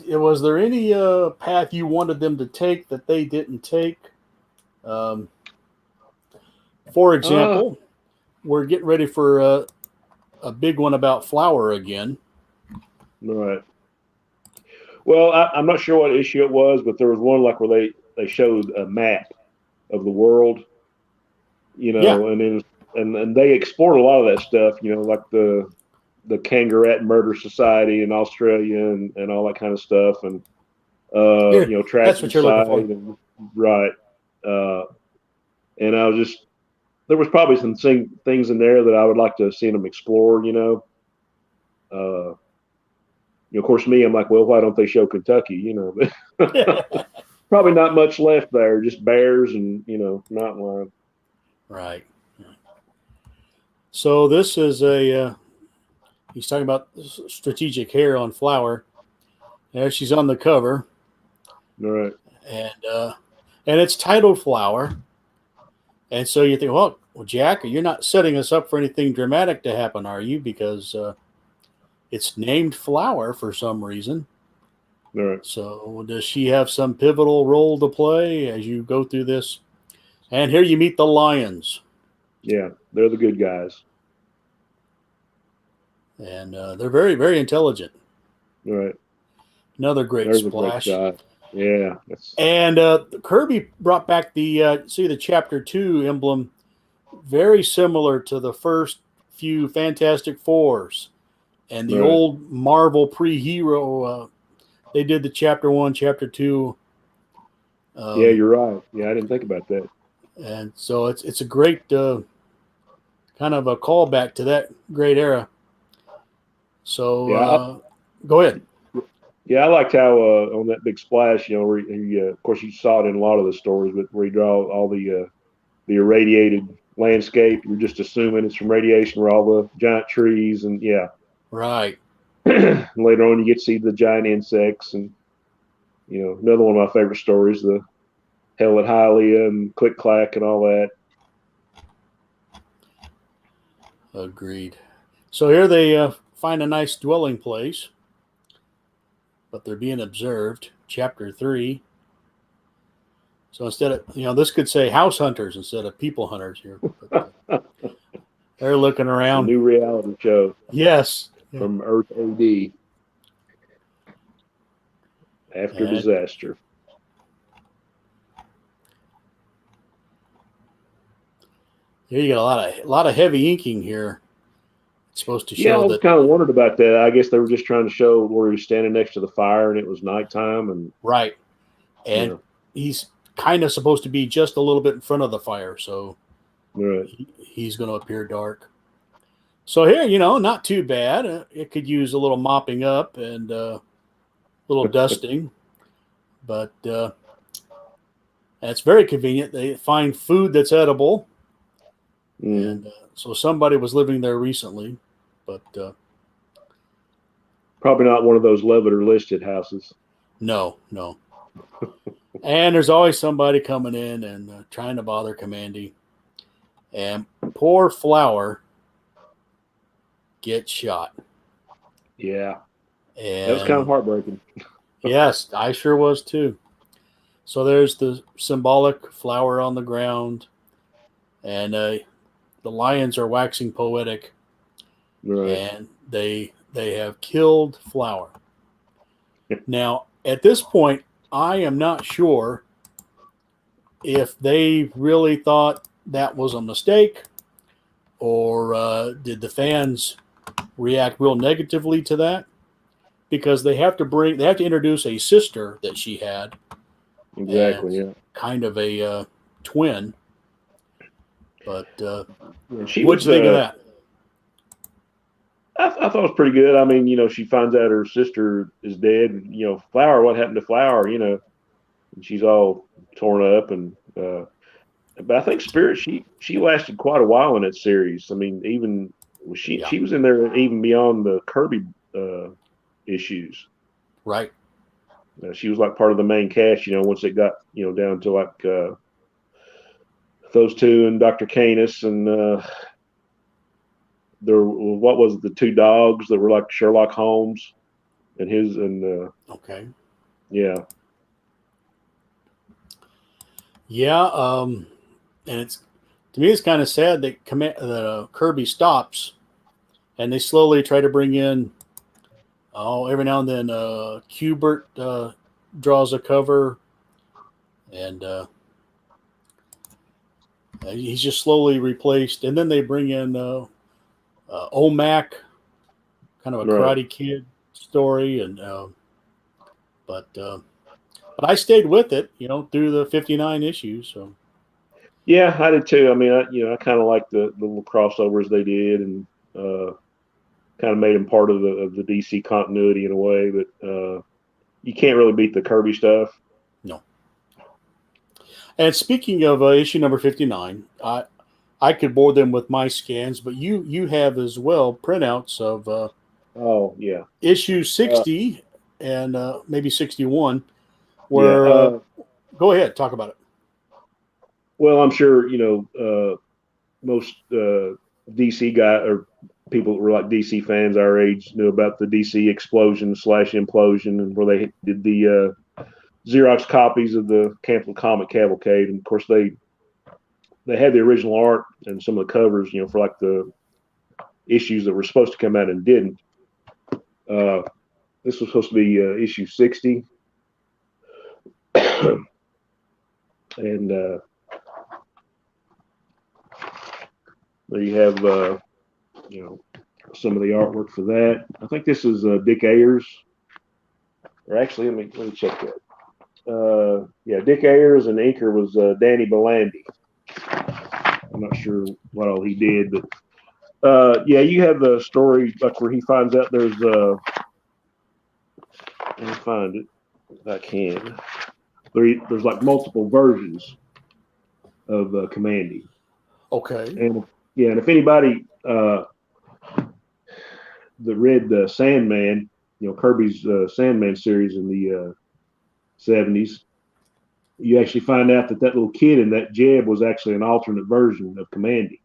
Was there any path you wanted them to take that they didn't take? For example, we're getting ready for a big one about Flower again. Right. Well, I'm not sure what issue it was, but there was one like where they showed a map of the world, Yeah. and it was, and they explored a lot of that stuff, like the Kangaroo Murder Society in Australia and all that kind of stuff, and Here, that's what Tragedy you're looking Side, for. and right, and I was just there was probably some things in there that I would like to see them explore, of course, I'm like, well, why don't they show Kentucky? Probably not much left there, just bears and mountain lion. Right. So this is he's talking about strategic hair on Flower. There she's on the cover. All right. And it's titled Flower. And so you think, well, Jack, you're not setting us up for anything dramatic to happen, are you? Because it's named Flower for some reason. All right. So does she have some pivotal role to play as you go through this? And here you meet the lions. Yeah, they're the good guys. And they're very, very intelligent. All right. Another great splash. A great shot. Yeah. And Kirby brought back the Chapter 2 emblem, very similar to the first few Fantastic Fours and the old Marvel pre-hero. They did the Chapter 1, Chapter 2. Yeah, you're right. Yeah, I didn't think about that. And so it's a great kind of a callback to that great era. So go ahead. Yeah, I liked how on that big splash, where he of course you saw it in a lot of the stories, but where he draw all the irradiated landscape, you're just assuming it's from radiation, where all the giant trees and yeah, right. And later on, you get to see the giant insects, and another one of my favorite stories, the Hell at Hylia and Click Clack and all that. Agreed. So here they find a nice dwelling place, but they're being observed. Chapter 3. So instead of, this could say house hunters instead of people hunters here. But, they're looking around. A new reality show. Yes. From Earth AD. After disaster. Here you got a lot of heavy inking here. It's supposed to show I was kind of wondered about that. I guess they were just trying to show where he was standing next to the fire and it was nighttime. And right. And he's kind of supposed to be just a little bit in front of the fire. So he's going to appear dark. So here, not too bad. It could use a little mopping up and a little dusting. But that's very convenient. They find food that's edible. And so somebody was living there recently. But probably not one of those Levitt or listed houses. No. And there's always somebody coming in and trying to bother Kamandi. And poor Flower gets shot. Yeah. And that was kind of heartbreaking. Yes, I sure was too. So there's the symbolic flower on the ground. And the lions are waxing poetic. Right. And they have killed Flower. Now, at this point, I am not sure if they really thought that was a mistake, or did the fans react real negatively to that, because they have to introduce a sister that she had, Exactly. and Yeah. kind of a twin. But And she what'd was. you think of that? I thought it was pretty good. I mean, she finds out her sister is dead. Flower. What happened to Flower? And she's all torn up. And but I think Spirit. She lasted quite a while in that series. I mean, even Yeah, she was in there even beyond the Kirby issues. right. She was like part of the main cast. Once it got down to like those two and Dr. Canis and there. What was it, the two dogs that were like Sherlock Holmes and his and Okay. yeah. Yeah. And it's, to me, it's kind of sad that Kirby stops, and they slowly try to bring in. Oh, every now and then, Qbert draws a cover, and he's just slowly replaced. And then they bring in Omac, kind of a Right. Karate Kid story, and but I stayed with it, through the 59 issues. So Yeah, I did too. I mean, I kind of like the little crossovers they did, and kind of made them part of the DC continuity in a way. But you can't really beat the Kirby stuff. no. And speaking of issue number 59, I could bore them with my scans, but you have as well printouts of Oh yeah, issue uh, 60 and maybe 61, yeah. where go ahead, talk about it. Well, I'm sure most DC guy or people that were like DC fans our age knew about the DC explosion slash implosion, and where they did the Xerox copies of the Comic Cavalcade, and of course they had the original art and some of the covers, for like the issues that were supposed to come out and didn't. This was supposed to be issue 60, and there you have some of the artwork for that. I think this is Dick Ayers, or actually let me check that. Yeah, Dick Ayers, and inker was Danny Belandi. I'm not sure what all he did, but yeah, you have the story like where he finds out there's let me find it if I can. There's like multiple versions of Kamandi. Okay. And yeah, and if anybody that read Sandman, Kirby's Sandman series in the 70s, you actually find out that little kid in that Jeb was actually an alternate version of Kamandi.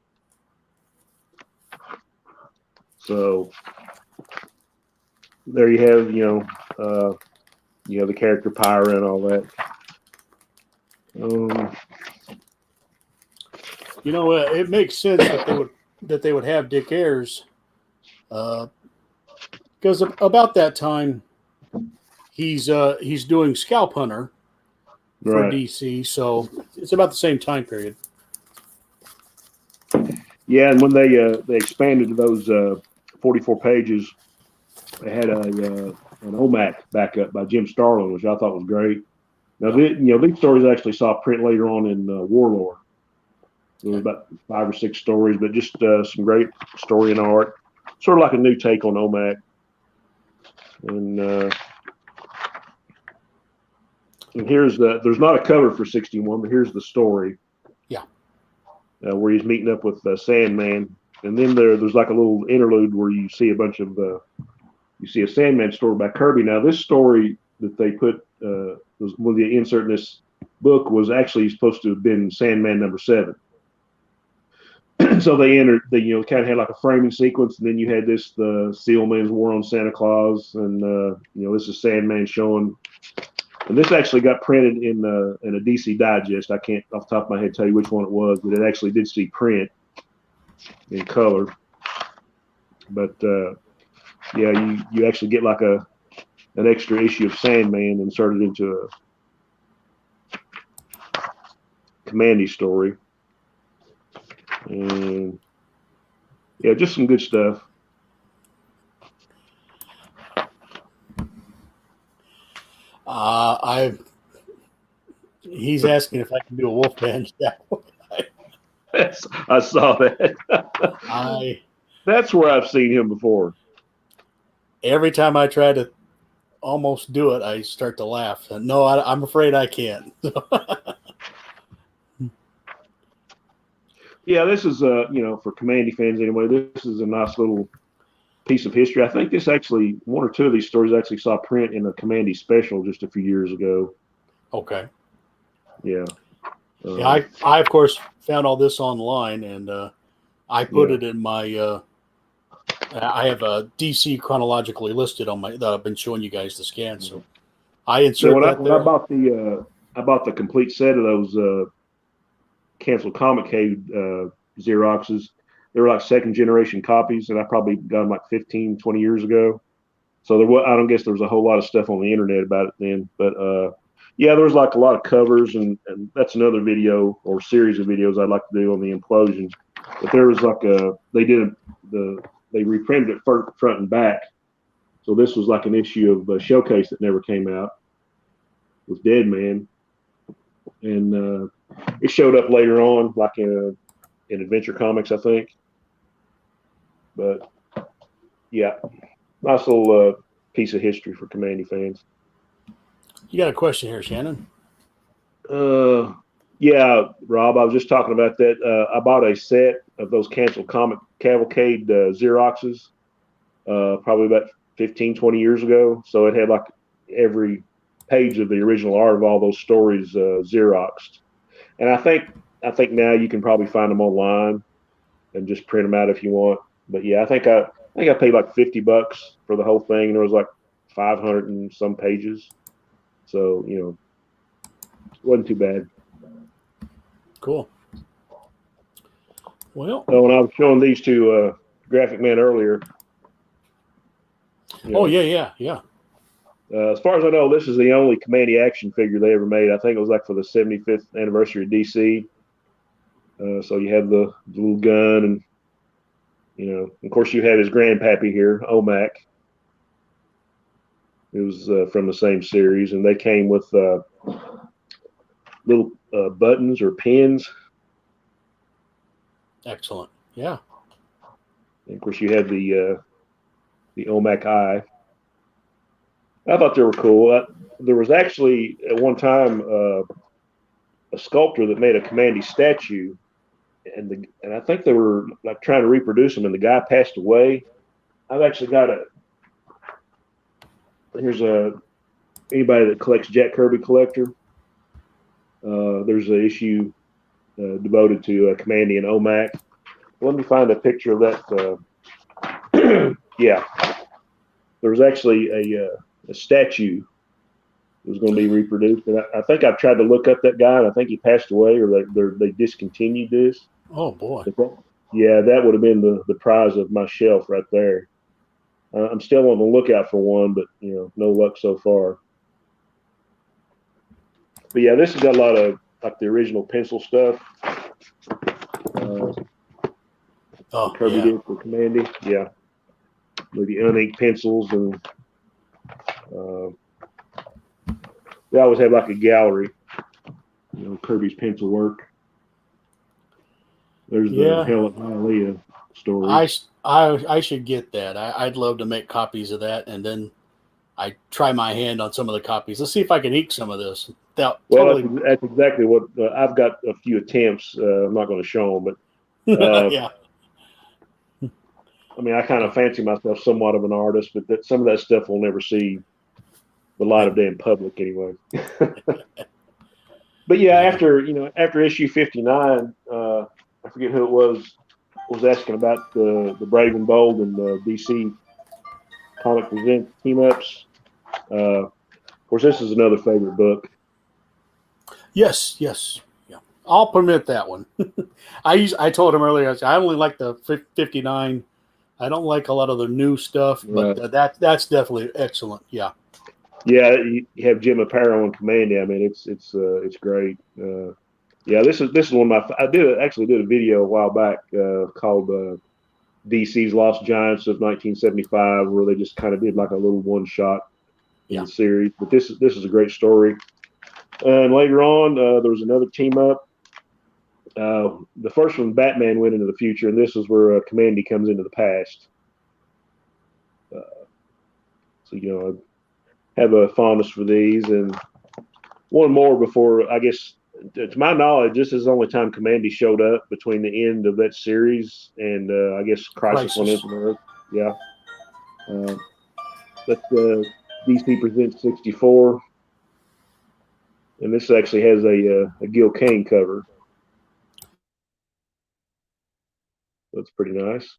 So there you have, the character Pyra and all that. It makes sense that they would have Dick Ayers, because about that time he's doing Scalp Hunter for right. DC, so it's about the same time period. Yeah, and when they expanded to those 44 pages, they had an OMAC backup by Jim Starlin, which I thought was great. Now, these stories actually saw print later on in Warlord. There was about 5 or 6 stories, but just some great story and art. Sort of like a new take on OMAC. And here's there's not a cover for 61, but here's the story. Yeah. Where he's meeting up with Sandman. And then there's like a little interlude where you see a bunch of, you see a Sandman story by Kirby. Now, this story that they put, was when they insert in this book, was actually supposed to have been Sandman number 7. So they entered, kind of had like a framing sequence, and then you had this, the Sealman's War on Santa Claus, and this is Sandman showing. And this actually got printed in a DC Digest. I can't off the top of my head tell you which one it was, but it actually did see print in color. But yeah, you actually get like an extra issue of Sandman inserted into Kamandi story. And yeah, just some good stuff. He's asking if I can do a Wolfman. I saw that. That's where I've seen him before. Every time I try to almost do it, I start to laugh. No, I'm afraid I can't. Yeah, this is for Kamandi fans anyway. This is a nice little piece of history. I think this actually, one or two of these stories actually saw print in a Kamandi special just a few years ago. Okay. Yeah. Yeah, I of course found all this online, and I put it in my. I have a DC chronologically listed on my that I've been showing you guys the scan. So I insert that when there. I bought the complete set of those canceled Comic Cave Xeroxes. They were like second generation copies, and I probably got them like 15, 20 years ago. So I don't guess there was a whole lot of stuff on the internet about it then, but yeah, there was like a lot of covers, and that's another video or series of videos I'd like to do on the implosion. But there was like they reprinted it front and back. So this was like an issue of a Showcase that never came out with Dead Man, and it showed up later on, like in Adventure Comics, I think. But yeah, nice little piece of history for Kamandi fans. You got a question here, Shannon? Yeah, Rob, I was just talking about that. I bought a set of those canceled Comic Cavalcade Xeroxes probably about 15, 20 years ago. So it had like every page of the original art of all those stories Xeroxed. And I think now you can probably find them online and just print them out if you want. But yeah, I think I paid like $50 for the whole thing, and there was like 500 and some pages. So, it wasn't too bad. Cool. Well, so when I was showing these to Graphic Man earlier. Yeah. As far as I know, this is the only Kamandi action figure they ever made. I think it was like for the 75th anniversary of DC. So you have the little gun, and of course you have his grandpappy here, Omac. It was from the same series, and they came with little buttons or pins. Excellent. Yeah. And of course, you had the Omac eye. I thought they were cool. There was actually at one time a sculptor that made a Kamandi statue, and I think they were like trying to reproduce him, and the guy passed away. I've actually got here's anybody that collects Jack Kirby Collector. There's an issue devoted to Kamandi and Omac. Let me find a picture of that. Yeah, there was actually a statue that was going to be reproduced, and I think I've tried to look up that guy, and I think he passed away, or they discontinued this. Oh boy. Yeah, that would have been the prize of my shelf right there. I'm still on the lookout for one, but no luck so far. But yeah, this has got a lot of like the original pencil stuff. Kirby did for Kamandi. Yeah, with the uninked pencils, and they always have like a gallery. Kirby's pencil work. There's the Helen Hialeah story. I should get that. I'd love to make copies of that, and then I try my hand on some of the copies. Let's see if I can eke some of this. That's exactly what I've got. A few attempts. I'm not going to show them, but yeah. I mean, I kind of fancy myself somewhat of an artist, but some of that stuff will never see the light of day in public anyway. But yeah, after issue 59, I forget who it was asking about the Brave and Bold and the DC Comic Present team ups. Of course, this is another favorite book. Yes, yeah. I'll permit that one. I told him earlier, I only like the 59. I don't like a lot of the new stuff, but that's definitely excellent. Yeah. Yeah, you have Jim Aparo and Kamandi. I mean, it's great. Yeah, this is one of my. I actually did a video a while back called DC's Lost Giants of 1975, where they just kind of did like a little one shot in the series. But this is a great story. And later on, there was another team up. The first one, Batman went into the future, and this is where Kamandi comes into the past. So I have a fondness for these, and one more before, I guess, to my knowledge, this is the only time Kamandi showed up between the end of that series and I guess Crisis on Infinite Earth. Yeah. But DC Presents 64. And this actually has a Gil Kane cover. That's pretty nice.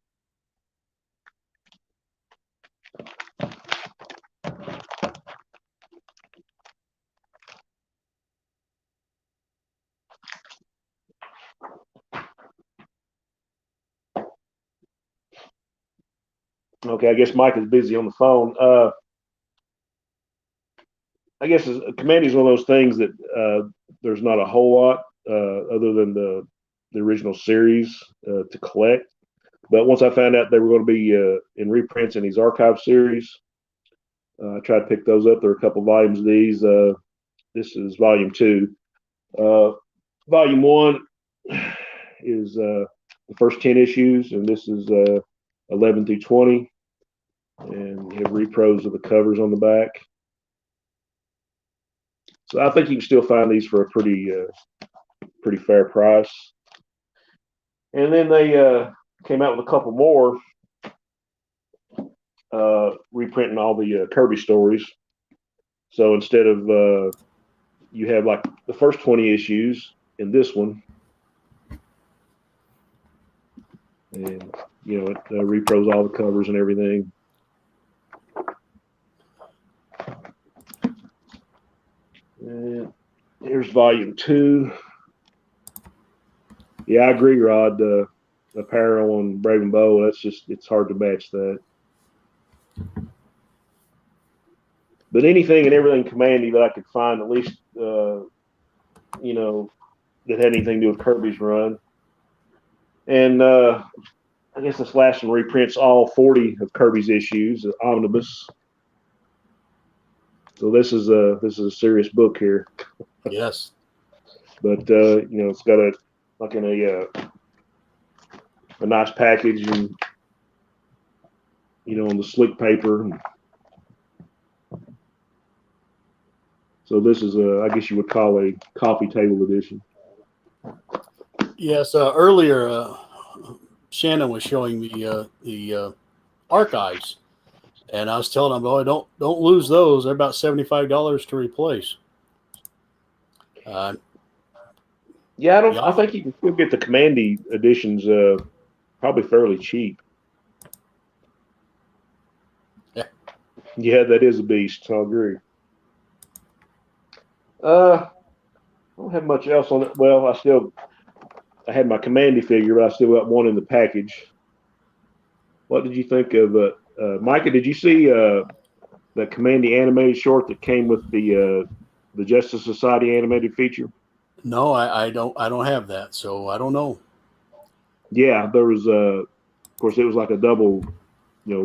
Okay, I guess Mike is busy on the phone. I guess Kamandi is one of those things that there's not a whole lot other than the original series to collect. But once I found out they were going to be in reprints in these archive series, I tried to pick those up. There are a couple volumes of these. This is volume 2. Volume 1 is the first 10 issues, and this is 11 through 20. And you have repros of the covers on the back. So I think you can still find these for a pretty fair price. And then they came out with a couple more, reprinting all the Kirby stories. So instead of you have like the first 20 issues in this one, and it repros all the covers and everything. And here's volume 2. Yeah, I agree, Rod. The apparel on Brave and Bold, it's hard to match that. But anything and everything Kamandi that I could find, at least, that had anything to do with Kirby's run. And I guess this last one reprints all 40 of Kirby's issues, omnibus. So this is a serious book here. Yes. But it's got a nice package, and on the slick paper. So this is I guess you would call a coffee table edition. Yes. Earlier, Shannon was showing me the archives, and I was telling him, "Oh, don't lose those. They're about $75 to replace." Yeah, I think you can still get the Kamandi editions probably fairly cheap. Yeah, that is a beast. I agree. I don't have much else on it. Well, I had my Kamandi figure, but I still got one in the package. What did you think of Micah? Did you see the Kamandi animated short that came with the Justice Society animated feature? No, I don't have that, so I don't know. Yeah, there was of course it was like a double,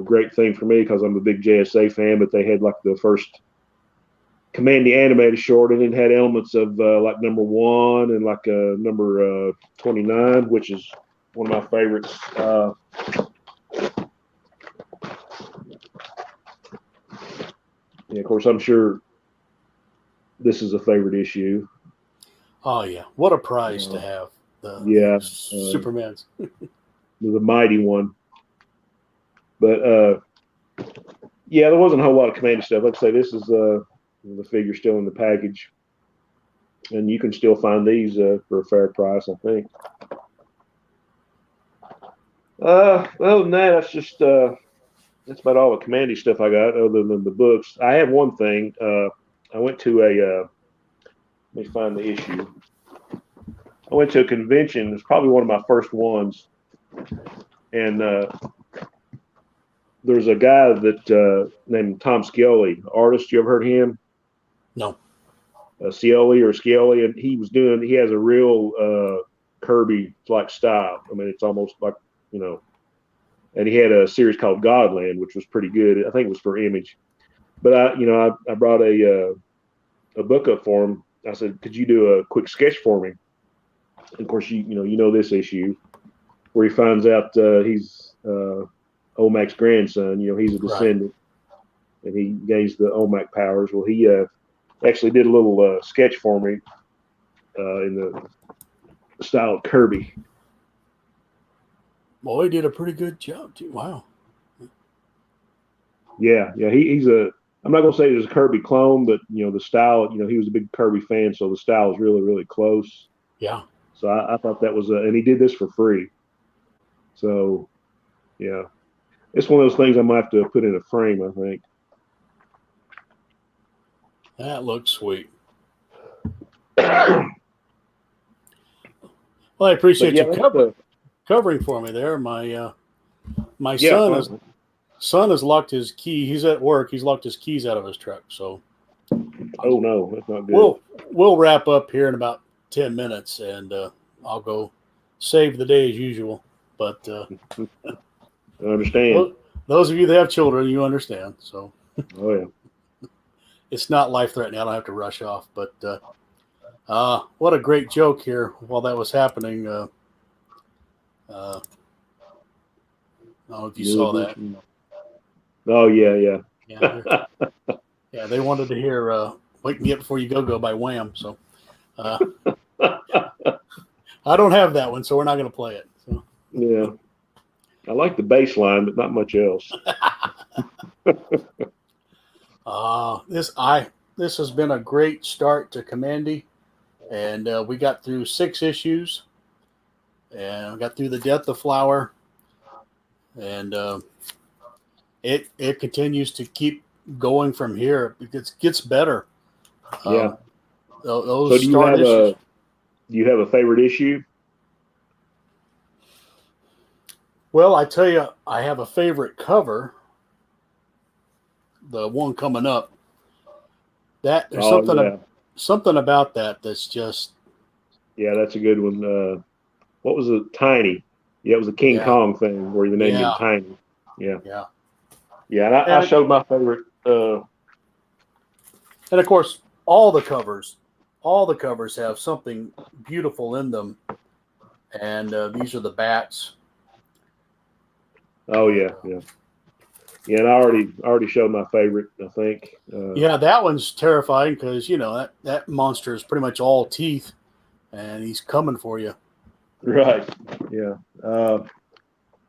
great thing for me because I'm a big JSA fan. But they had like the first Kamandi animated short, and it had elements of like number 1 and like number 29, which is one of my favorites. Yeah, of course, I'm sure this is a favorite issue. Oh yeah, what a prize to have! Superman's the mighty one. But yeah, there wasn't a whole lot of Kamandi stuff. Like I say, this is the figure still in the package, and you can still find these for a fair price, I think. Other than that, that's about all the Kamandi stuff I got, other than the books. I have one thing. I went to let me find the issue. I went to a convention. It's probably one of my first ones, and there's a guy that named Tom Scioli, artist. You ever heard of him? No. Scioli, and he has a real Kirby like style. I mean, it's almost like, and he had a series called Godland, which was pretty good. I think it was for Image. But I brought a book up for him. I said, could you do a quick sketch for me? And of course, you know this issue where he finds out he's Olmec's grandson. He's a descendant, and he gains the Olmec powers. Well, he actually did a little sketch for me in the style of Kirby. Boy, he did a pretty good job too. Wow. Yeah. He's I'm not gonna say he's a Kirby clone, but the style. He was a big Kirby fan, so the style is really, really close. Yeah. So I thought that was, and he did this for free. So, yeah, it's one of those things I might have to put in a frame, I think. That looks sweet. Well, I appreciate you covering for me there. My son has locked his key. He's at work. He's locked his keys out of his truck. So, oh no, that's not good. We'll wrap up here in about 10 minutes, and I'll go save the day as usual. But I understand. Those of you that have children, you understand. So, oh yeah, it's not life threatening. I don't have to rush off. But what a great joke here while that was happening. I don't know if you saw that. Oh yeah. Yeah, they wanted to hear "Wake Me Up Before You Go Go" by Wham. So I don't have that one, so we're not going to play it. So. Yeah, I like the bass line, but not much else. This has been a great start to Kamandi, and we got through 6 issues, and we got through the Death of Flower, and it continues to keep going from here. It gets better. Yeah. Those so do you have a favorite issue? Well, I tell you, I have a favorite cover. The one coming up. There's something about that's just. Yeah, that's a good one. What was it? Tiny. Yeah, it was a King Kong thing where the name is Tiny. Yeah. Yeah. Yeah, and I showed my favorite. And of course, all the covers have something beautiful in them, and these are the bats. Oh yeah. And I already showed my favorite. I think. Yeah, that one's terrifying because that monster is pretty much all teeth, and he's coming for you. Right. Yeah.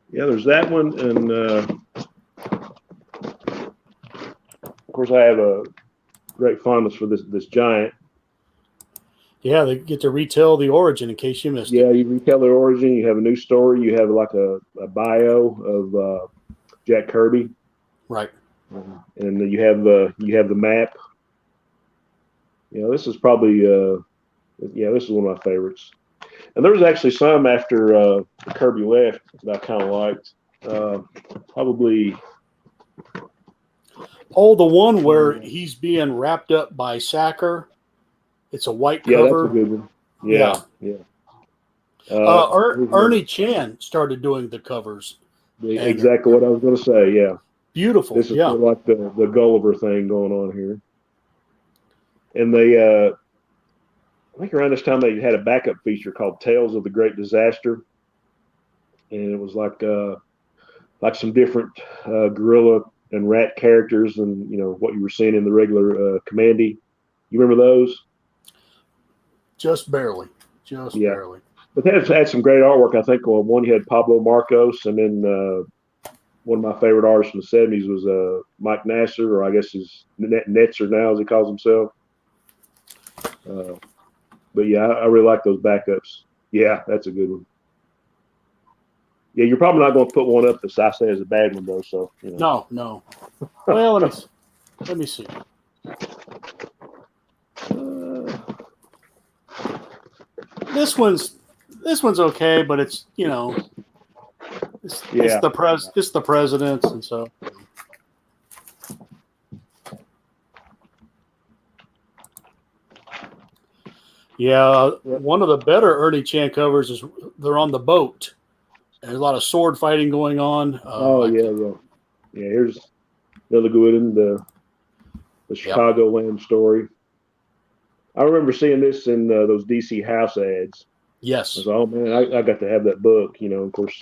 There's that one, and of course I have a great fondness for this giant. Yeah, they get to retell the origin in case you missed it. Yeah, you retell the origin. You have a new story. You have like a bio of Jack Kirby. Right. And you have the map. This is probably this is one of my favorites. And there was actually some after Kirby left that I kind of liked. Probably. Oh, the one where he's being wrapped up by Sacker. It's a white cover. Yeah, that's a good one. Yeah. Ernie Chan started doing the covers. Exactly what I was going to say. Yeah. Beautiful. This is sort of like the Gulliver thing going on here. And they, I think around this time they had a backup feature called Tales of the Great Disaster, and it was like some different gorilla and rat characters, and what you were seeing in the regular Kamandi. You remember those? Just barely. Barely. But that had some great artwork. I think one you had Pablo Marcos, and then one of my favorite artists from the 70s was Mike Nasser, or I guess he's Netzer now, as he calls himself. But yeah, I really like those backups. Yeah, that's a good one. Yeah, you're probably not going to put one up that I say is a bad one, though. So no. Well, let me see. This one's okay, but it's it's the presidents, and so. Yeah, Yep. one of the better Ernie Chan covers is they're on the boat. There's a lot of sword fighting going on. Oh yeah, yeah, yeah. Here's another good one, the Yep. Chicagoland story. I remember seeing this in those DC house ads. I Yes. was, oh man, I got to have that book. Of course,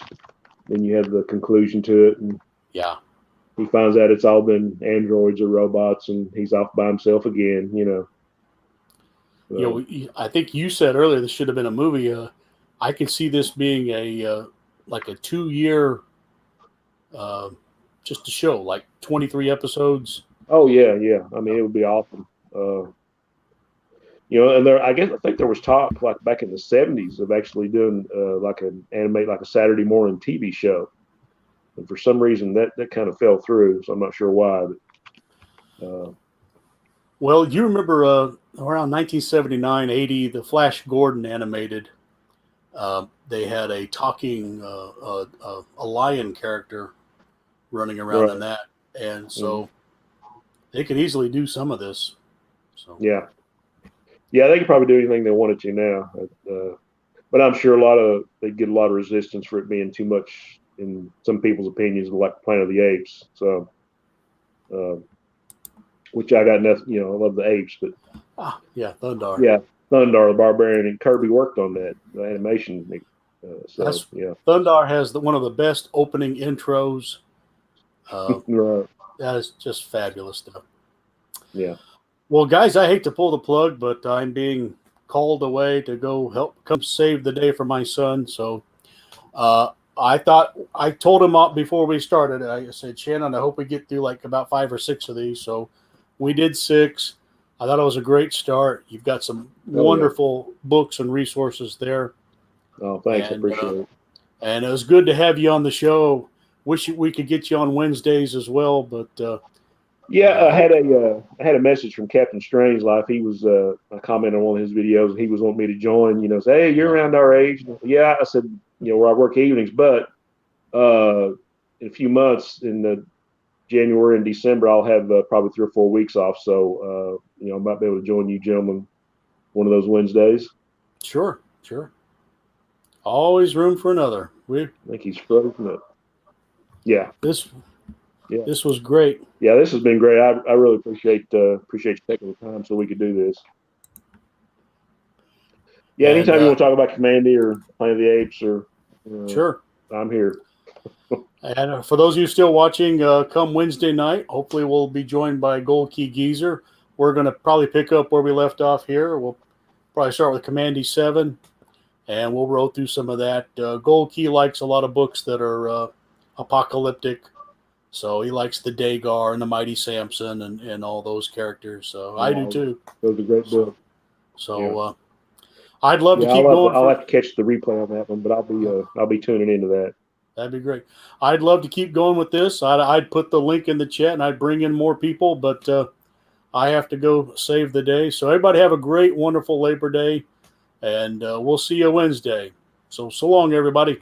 then you have the conclusion to it, and Yeah. he finds out it's all been androids or robots, and he's off by himself again. So, I think you said earlier this should have been a movie. I can see this being a like a 2 year uh, just a show, like 23 episodes. oh yeah, yeah. I mean, it would be awesome. And I think there was talk like back in the '70s of actually doing like an animate, like a Saturday morning TV show, and for some reason that kind of fell through. So I'm not sure why, but Well, you remember around 1979, 80, the Flash Gordon animated. They had a talking a lion character running around in right, that, and mhm. so they could easily do some of this. So Yeah, yeah, they could probably do anything they wanted to now, but I'm sure they get a lot of resistance for it being too much in some people's opinions, like Planet of the Apes. So, uh, which I got nothing, I love the apes, but yeah, Thundar. yeah, Thundar the Barbarian and Kirby worked on that the animation. So That's yeah, Thundar has one of the best opening intros. right, That is just fabulous stuff. yeah, Well, guys, I hate to pull the plug, but I'm being called away to go help come save the day for my son. So I thought I told him before we started. I said, Shannon, I hope we get through like about 5 or 6 of these. So we did 6. I thought it was a great start. You've got some oh yeah. wonderful books and resources there, Oh, thanks, I and appreciate it. and it was good to have you on the show. Wish we could get you on Wednesdays as well, but Yeah, hope I had a message from Captain Strangelove. He was I commented on one of his videos, and he was wanting me to join. Say, hey, you're yeah, around our age. Yeah, I said, where I work evenings, but in a few months, in the January and December, I'll have probably 3 or 4 weeks off. So I might be able to join you gentlemen one of those Wednesdays. sure, sure. Always room for another. I think he's frozen up. Yeah, This yeah, this was great. yeah. This has been great. I really appreciate you taking the time so we could do this. Yeah, And anytime you want to talk about Kamandi or Planet of the Apes, or sure. I'm here. And for those of you still watching, come Wednesday night, hopefully we'll be joined by Gold Key Geezer. We're going to probably pick up where we left off here. We'll probably start with Kamandi 7, and we'll roll through some of that. Gold Key likes a lot of books that are apocalyptic, so he likes the Dagar and the Mighty Samson and all those characters. So I do too. Those are great books. So Yeah. I'd love to keep going. I'll have to catch the replay on that one, but I'll be tuning into that. That'd be great. I'd love to keep going with this. I'd put the link in the chat and I'd bring in more people, but I have to go save the day. So everybody have a great, wonderful Labor Day, and we'll see you Wednesday. So long, everybody.